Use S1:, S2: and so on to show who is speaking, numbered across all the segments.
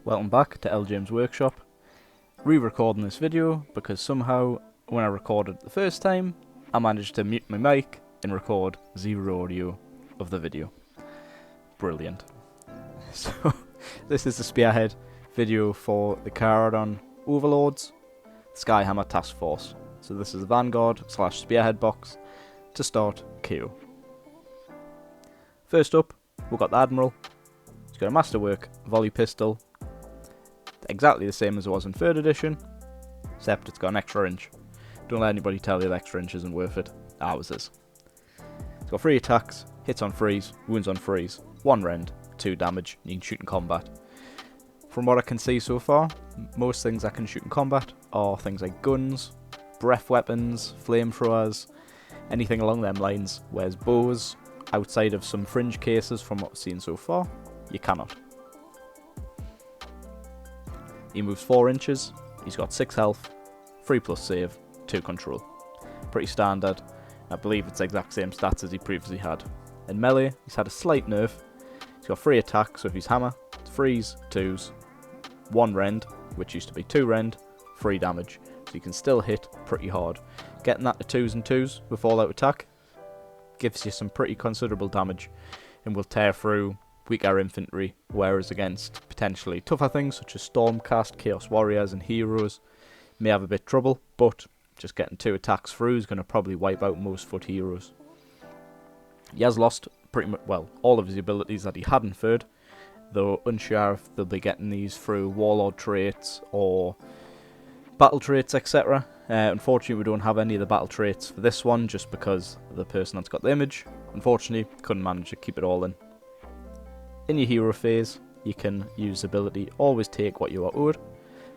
S1: Welcome back to L James Workshop. Re-recording this video because somehow when I recorded it the first time I managed to mute my mic and record zero audio of the video. Brilliant. So this is the Spearhead video for the Kharadron Overlords Skyhammer Task Force. So this is the Vanguard / Spearhead box to start KO. First up we've got the Admiral. He's got a masterwork volley pistol, exactly the same as it was in 3rd edition, except it's got an extra inch. Don't let anybody tell you the extra inch isn't worth it. Ours is. It's got 3 attacks, hits on freeze, wounds on freeze, 1 rend, 2 damage, and you can shoot in combat. From what I can see so far, most things I can shoot in combat are things like guns, breath weapons, flamethrowers, anything along them lines, whereas bows, outside of some fringe cases from what we've seen so far, you cannot. He moves 4 inches, he's got 6 health, 3+ save, 2 control. Pretty standard. I believe it's the exact same stats as he previously had. In melee, he's had a slight nerf. He's got 3 attacks, so if he's hammer, it's freeze, 2s, 1 rend, which used to be 2 rend, 3 damage. So you can still hit pretty hard. Getting that to 2s and 2s with all out attack gives you some pretty considerable damage and will tear through weaker infantry, whereas against potentially tougher things such as Stormcast, Chaos Warriors and Heroes may have a bit trouble, but just getting 2 attacks through is going to probably wipe out most foot heroes. He has lost pretty much, well, all of his abilities that he had in 3rd, though unsure if they'll be getting these through Warlord traits or battle traits, etc. Unfortunately we don't have any of the battle traits for this one, just because the person that's got the image, unfortunately, couldn't manage to keep it all in. In your hero phase, you can use the ability Always Take What You Are Owed,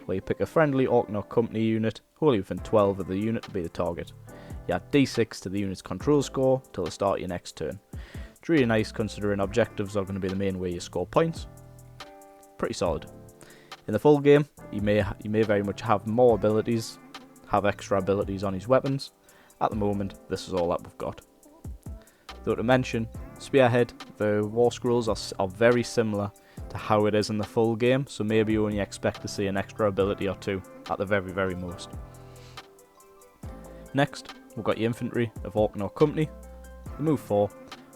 S1: where you pick a friendly Arkanaut company unit, wholly within 12 of the unit to be the target. You add d6 to the unit's control score till the start of your next turn. It's really nice considering objectives are going to be the main way you score points. Pretty solid. In the full game, you may very much have more abilities, have extra abilities on his weapons. At the moment, this is all that we've got. Though to mention, Spearhead, the war scrolls are very similar to how it is in the full game, so maybe you only expect to see an extra ability or 2 at the very most. Next, we've got your infantry of Arkanaut company. They move 4,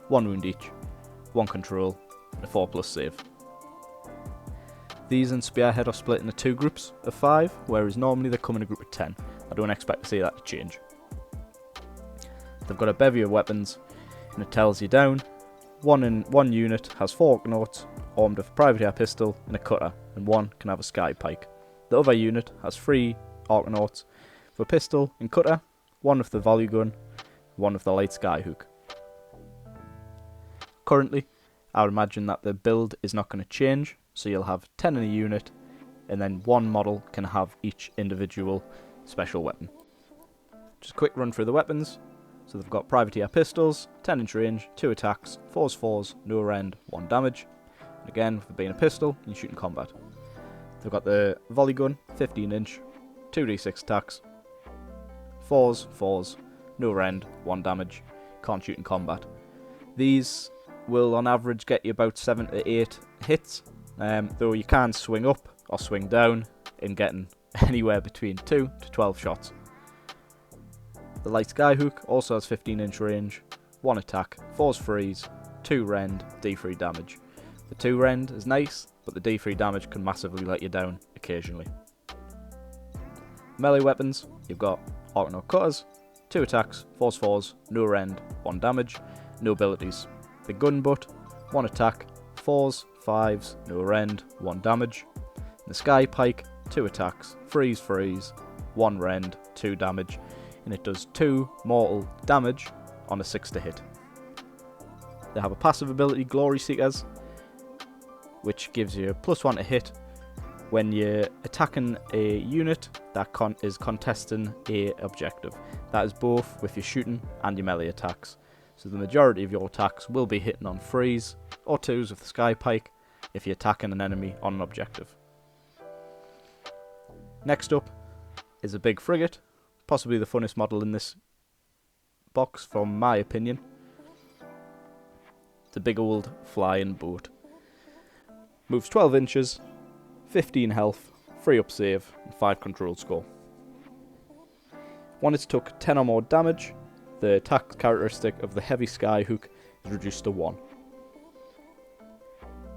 S1: 1 wound each, 1 control, and a 4+ save. These in Spearhead are split into 2 groups of 5, whereas normally they come in a group of 10. I don't expect to see that to change. They've got a bevy of weapons, and it tells you down. One unit has 4 Arkanauts, armed with a privateer pistol and a cutter, and 1 can have a sky pike. The other unit has 3 Arkanauts with a pistol and cutter, 1 with the volley gun, 1 with the light skyhook. Currently, I would imagine that the build is not going to change, so you'll have 10 in a unit, and then 1 model can have each individual special weapon. Just a quick run through the weapons. So they've got privateer pistols, 10-inch range, 2 attacks, 4s, no rend, 1 damage. And again, for being a pistol, you shoot in combat. They've got the volley gun, 15-inch, 2d6 attacks, 4s, no rend, 1 damage, can't shoot in combat. These will on average get you about 7 to 8 hits, though you can swing up or swing down in getting anywhere between 2 to 12 shots. The light skyhook also has 15-inch range, 1 attack, 4s freeze, 2 rend, d3 damage. The 2 rend is nice, but the d3 damage can massively let you down occasionally. Melee weapons, you've got Arkanaut cutters, 2 attacks, 4s, no rend, 1 damage, no abilities. The gun butt, 1 attack, 4s, 5s, no rend, 1 damage. The sky pike, 2 attacks, freeze, 1 rend, 2 damage. And it does 2 mortal damage on a 6 to hit. They have a passive ability, Glory Seekers, which gives you +1 to hit when you're attacking a unit that is contesting a objective. That is both with your shooting and your melee attacks. So the majority of your attacks will be hitting on freeze or 2s with the sky pike if you're attacking an enemy on an objective. Next up is a big frigate. Possibly the funnest model in this box, from my opinion. It's a big old flying boat. Moves 12 inches, 15 health, 3 up save, and 5 control score. When it's took 10 or more damage, the attack characteristic of the heavy skyhook is reduced to 1.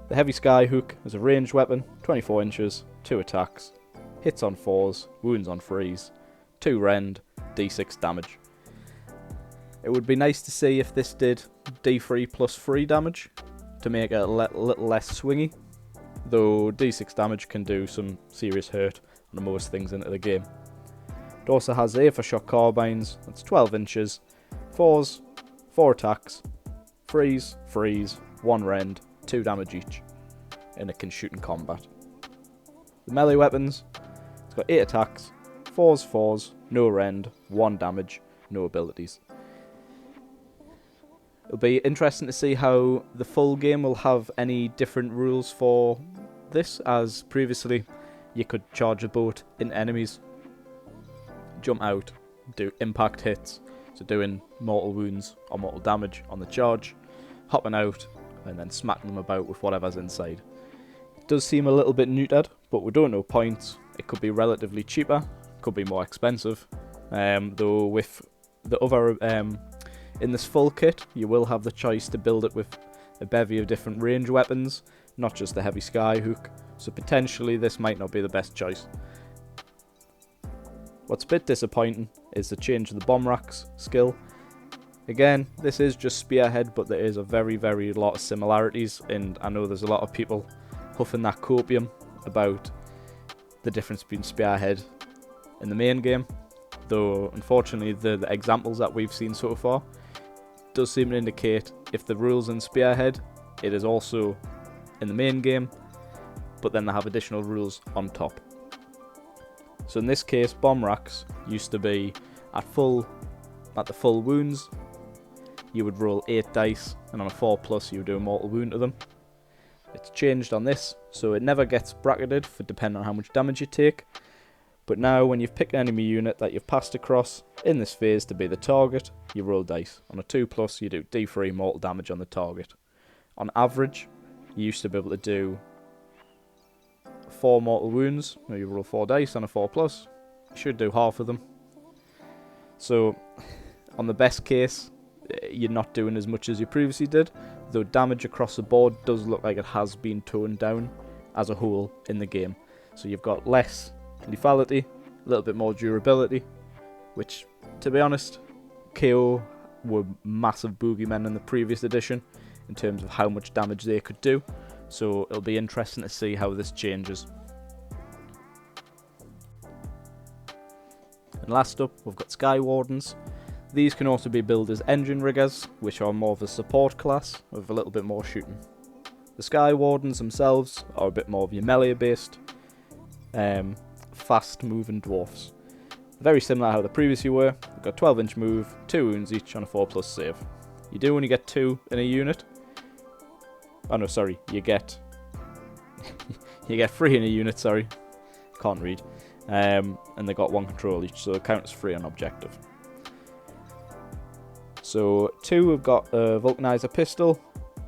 S1: The heavy skyhook is a ranged weapon, 24 inches, 2 attacks, hits on 4s, wounds on 3s, 2 rend, d6 damage. It would be nice to see if this did d3 plus 3 damage to make it a little less swingy, though d6 damage can do some serious hurt on most things into the game. It also has AOS4 carbines, that's 12 inches, 4s, 4 attacks, 3s, 3s, 1 rend, 2 damage each, and it can shoot in combat. The melee weapons, it's got 8 attacks, 4s, 4s, no rend, 1 damage, no abilities. It'll be interesting to see how the full game will have any different rules for this, as previously you could charge a boat into enemies, jump out, do impact hits, so doing mortal wounds or mortal damage on the charge, hopping out, and then smacking them about with whatever's inside. It does seem a little bit neutered, but we don't know points. It could be relatively cheaper, could be more expensive, though with the other in this full kit, you will have the choice to build it with a bevy of different range weapons, not just the heavy skyhook, so potentially this might not be the best choice. What's a bit disappointing is the change of the bomb racks skill. Again, this is just Spearhead, but there is a very lot of similarities, and I know there's a lot of people huffing that copium about the difference between Spearhead and the main game, though unfortunately the examples that we've seen so far does seem to indicate if the rules in Spearhead, it is also in the main game, but then they have additional rules on top. So in this case, bomb racks used to be at the full wounds, you would roll 8 dice, and on a 4+, you would do a mortal wound to them. It's changed on this, so it never gets bracketed for depending on how much damage you take. But now, when you've picked an enemy unit that you've passed across in this phase to be the target, you roll dice. On a 2+, you do d3 mortal damage on the target. On average, you used to be able to do 4 mortal wounds. Now you roll 4 dice on a 4+. You should do half of them. So, on the best case, you're not doing as much as you previously did, though damage across the board does look like it has been toned down as a whole in the game. So you've got less lethality, a little bit more durability, which, to be honest, KO were massive boogeymen in the previous edition in terms of how much damage they could do, so it'll be interesting to see how this changes. And last up, we've got Skywardens. These can also be billed as engine riggers, which are more of a support class with a little bit more shooting. The Skywardens themselves are a bit more of your melee based, fast moving dwarfs. Very similar to how the previously were. We've got 12-inch move, 2 wounds each on a 4+ save. You do only get 2 in a unit. Oh no, sorry, you get you get 3 in a unit, sorry. Can't read. And they got 1 control each, so it counts as 3 on objective. So 2 have got a vulcanizer pistol,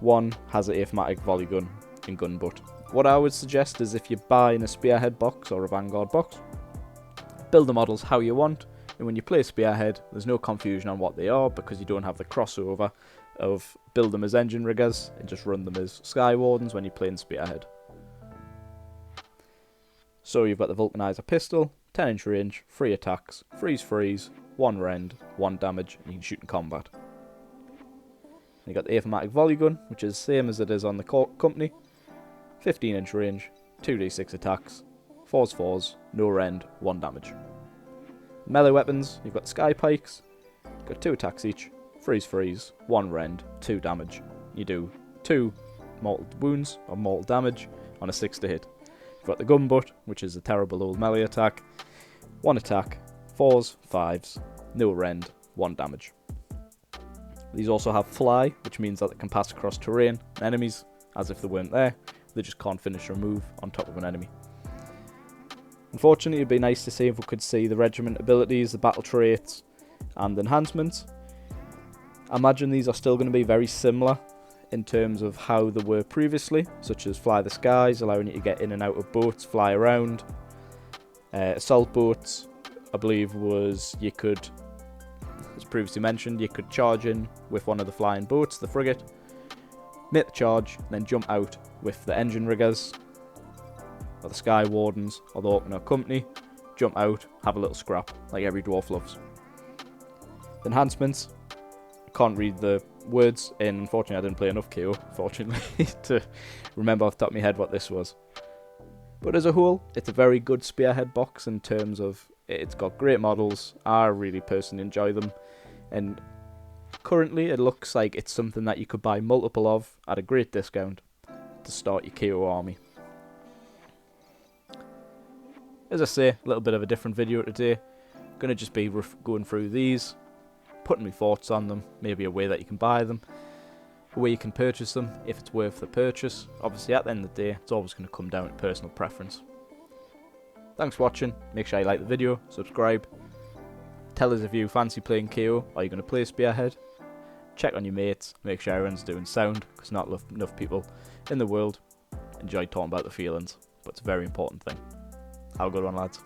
S1: 1 has an automatic volley gun and gun butt. What I would suggest is if you buy in a Spearhead box or a Vanguard box, build the models how you want, and when you play Spearhead, there's no confusion on what they are because you don't have the crossover of build them as engine riggers and just run them as Skywardens when you play in Spearhead. So you've got the vulcanizer pistol, 10-inch range, 3 attacks, freeze, 1 rend, 1 damage, and you can shoot in combat. And you got the automatic volley gun, which is the same as it is on the company. 15-inch range, 2d6 attacks, 4s, no rend, 1 damage. Melee weapons, you've got sky pikes, you've got 2 attacks each, freeze, 1 rend, 2 damage. You do 2 mortal wounds or mortal damage on a 6 to hit. You've got the gun butt, which is a terrible old melee attack, 1 attack, 4s, 5s, no rend, 1 damage. These also have fly, which means that they can pass across terrain and enemies as if they weren't there. They just can't finish a move on top of an enemy. Unfortunately, it'd be nice to see if we could see the regiment abilities, the battle traits, and enhancements. I imagine these are still going to be very similar in terms of how they were previously, such as fly the skies, allowing you to get in and out of boats, fly around. Assault boats, I believe, was you could, as previously mentioned, you could charge in with one of the flying boats, the frigate, make the charge, then jump out with the engine riggers, or the Skywardens, or the Arkanaut company, jump out, have a little scrap, like every dwarf loves. The enhancements, I can't read the words, and unfortunately I didn't play enough KO, fortunately, to remember off the top of my head what this was. But as a whole, it's a very good Spearhead box in terms of it's got great models. I really personally enjoy them, and currently it looks like it's something that you could buy multiple of at a great discount to start your KO army. As I say, a little bit of a different video today. Gonna just be going through these, putting my thoughts on them, maybe a way that you can buy them, a way you can purchase them, if it's worth the purchase. Obviously at the end of the day, it's always going to come down to personal preference. Thanks for watching, make sure you like the video, subscribe, tell us if you fancy playing KO, or you're going to play Spearhead, check on your mates, make sure everyone's doing sound, because not enough people in the world enjoy talking about the feelings, but it's a very important thing. Have a good one, lads.